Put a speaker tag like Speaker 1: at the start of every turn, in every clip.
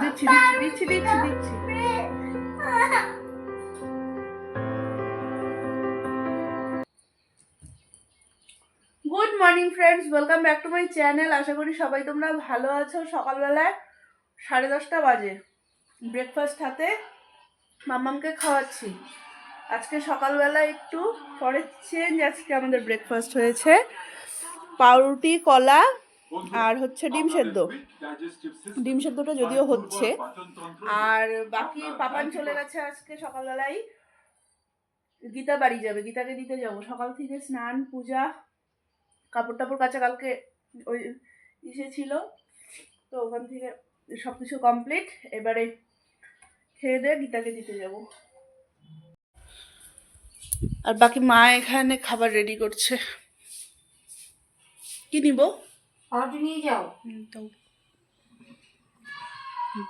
Speaker 1: দিচ্ছি দিচ্ছি দিচ্ছি দিচ্ছি দিচ্ছি। Good morning friends, welcome back to my channel. আশা করি সবাই তোমরা ভালো আছো। সকালবেলায় 10:30 বাজে, ব্রেকফাস্ট হাতে মাম্মামকে খাওয়াচ্ছি। আজকে সকালবেলা একটু পরে চেঞ্জ। আজকে আমাদের ব্রেকফাস্ট হয়েছে পাউরুটি, কলা আর হচ্ছে ডিম সেদ্ধ। ডিম সেদ্ধটা যদিও হচ্ছে, আর বাকি পাপান চলে গেছে আজকে সকালবেলায় গীতা বাড়ি যাবে, গীতাকে দিতে যাবো। সকাল থেকে স্নান, পূজা, কাপড় টাপড় কাচা, কালকে ওই ইসে ছিল তো ওখান থেকে সবকিছু কমপ্লিট। এবারে খেয়ে দিয়ে গীতাকে দিতে যাব। আর বাকি মা এখানে খাবার রেডি করছে। কি নিব?
Speaker 2: পাউরুটি নিয়ে যাও।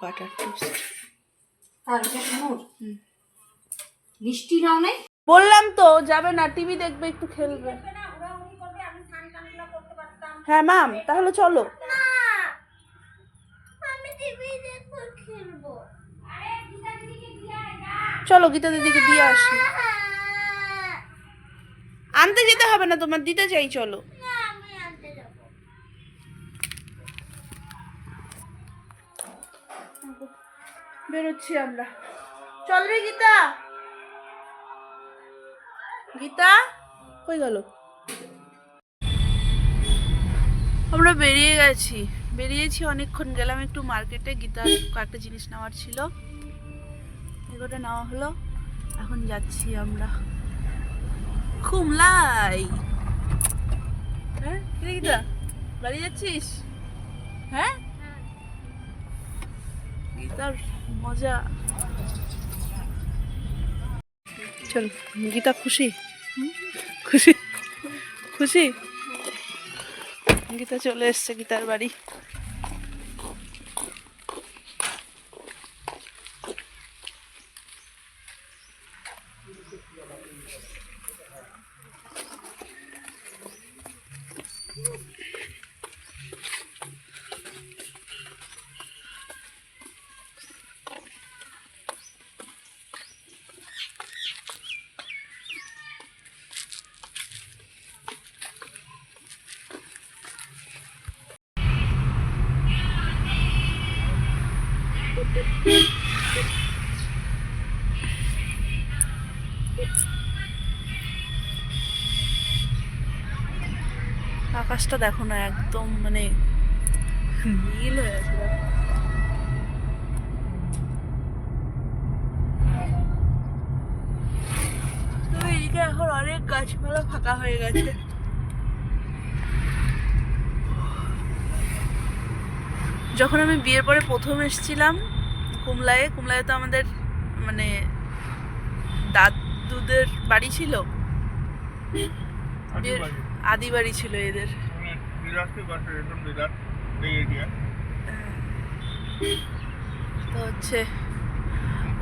Speaker 1: বাটার টোস্ট
Speaker 2: আর এটা মোর মিষ্টি নাও নাই।
Speaker 1: বললাম তো যাবে না, টিভি দেখবে, একটু খেলবে। হ্যাঁ মাম, তাহলে চলো। চলো গীতা দিদিকে দিয়ে আসি। আনতে যেতে হবে না তোমার, দিতে চাই, চলো। বেরোচ্ছি আমরা, চল রে গীতা। গীতা কই গেল? আমরা বেরিয়েছি অনেকক্ষণ। গেলাম একটু মার্কেটে, গীতার কয়েকটা জিনিস নেওয়ার ছিল, এগুলোটা নেওয়া হলো। এখন যাচ্ছি আমরা কুমলাই। হ্যাঁ গীতা, বাড়ি যাচ্ছিস? হ্যাঁ, গীতার মজা। চল, গীতা খুশি? খুশি খুশি। গীতা চলে এসছে গীতার বাড়ি। আকাশটা দেখো না, একদম মানে নীল হয়ে আছে। তবে এদিকে এখন অনেক গাছপালা ফাঁকা হয়ে গেছে। যখন আমি বিয়ের পরে প্রথম এসেছিলাম কুমলায় তো আমাদের মানে দাদুদের বাড়ি ছিল, আদি বাড়ি ছিল এদের। তো হচ্ছে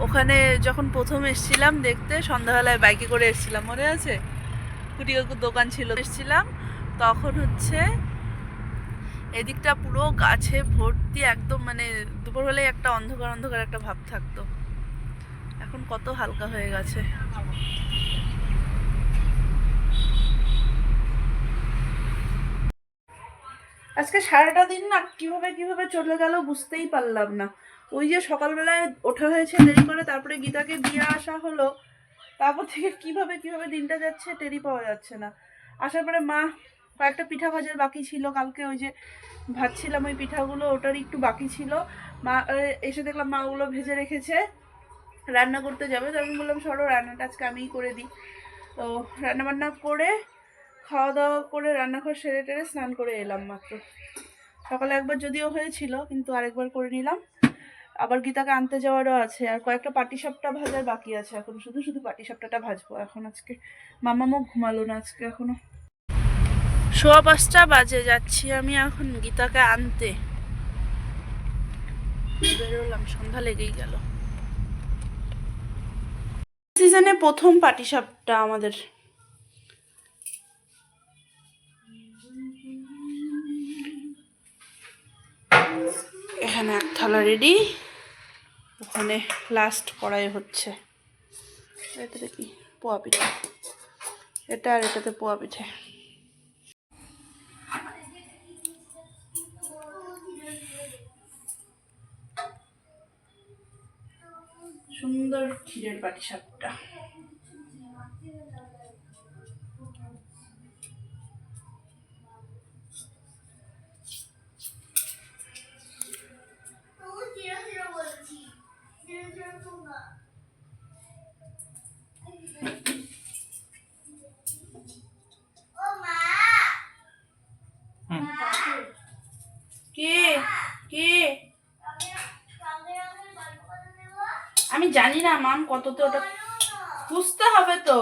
Speaker 1: ওখানে যখন প্রথম এসেছিলাম দেখতে, সন্ধ্যাবেলায় বাইকে করে এসেছিলাম, মনে আছে? কুটি কাকুর দোকান ছিল, এসেছিলাম তখন হচ্ছে এদিকটা পুরো গাছে ভর্তি, একদম মানে দুপুরবেলায় একটা অন্ধকার অন্ধকার একটা ভাব থাকতো। এখন কত হালকা হয়ে গেছে। আজকে সারাটা দিন না কিভাবে চলে গেল বুঝতেই পারলাম না। ওই যে সকালবেলায় ওঠা হয়েছে দেরি করে, তারপরে গীতাকে দিয়ে আসা হলো, তারপর থেকে কিভাবে দিনটা যাচ্ছে টেরই পাওয়া যাচ্ছে না। আসার পরে মা কয়েকটা পিঠা ভাজার বাকি ছিল, কালকে ওই যে ভাজছিলাম ওই পিঠাগুলো, ওটার একটু বাকি ছিল। মা এসে দেখলাম মা ওগুলো ভেজে রেখেছে, রান্না করতে যাবে। তো আমি বললাম সরো, রান্নাটা আজকে আমিই করে দিই। তো রান্নাবান্না করে খাওয়া দাওয়া করে রান্নাঘর সেরে টেরে স্নান করে এলাম মাত্র। সকালে একবার যদিও হয়েছিল, কিন্তু আরেকবার করে নিলাম। আবার গীতাকে আনতে যাওয়ারও আছে, আর কয়েকটা পাটিসাপটা ভাজার বাকি আছে। এখন শুধু পাটিসাপটাটা ভাজবো এখন আজকে। মামামও ঘুমালো না আজকে এখনো। 5:15 বাজে, যাচ্ছি আমি এখন গীতাকে আনতে। বেরোলাম, সন্ধ্যা লেগেই গেল। সিজনে প্রথম পাটিসাপটা আমাদের। এখানে এক থালা রেডি, ওখানে লাস্ট কড়াই হচ্ছে। এটাতে কি পোয়া পিঠে, এটা আর এটাতে পোয়া পিঠে। সুন্দর ক্ষীরের পাটিসাপটা। কে কে আমি জানি না মাম, কততে ওটা বুঝতে হবে তো।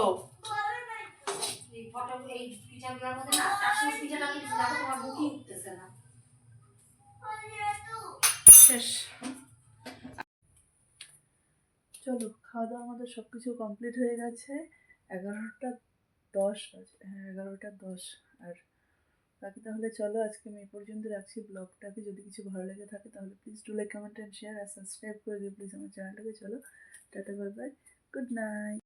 Speaker 2: এই ফটো এই পিঠাগুলোর মধ্যে না তার সঙ্গে পিঠাটা কিন্তু দেখো তোমার বুকিং উঠতেছে না।
Speaker 1: শেষ। চলো, খাওয়া দাওয়া আমাদের সব কিছু কমপ্লিট হয়ে গেছে। 11টা 10 বাজে, হ্যাঁ 11টা 10। আর বাকি তাহলে চলো আজকে আমি এই পর্যন্ত রাখছি ব্লগটাকে। যদি কিছু ভালো লেগে থাকে তাহলে please do like, comment and share আর সাবস্ক্রাইব করে দিও প্লিজ আমার চ্যানেলটাকে। চলো, tata, bye bye, good night.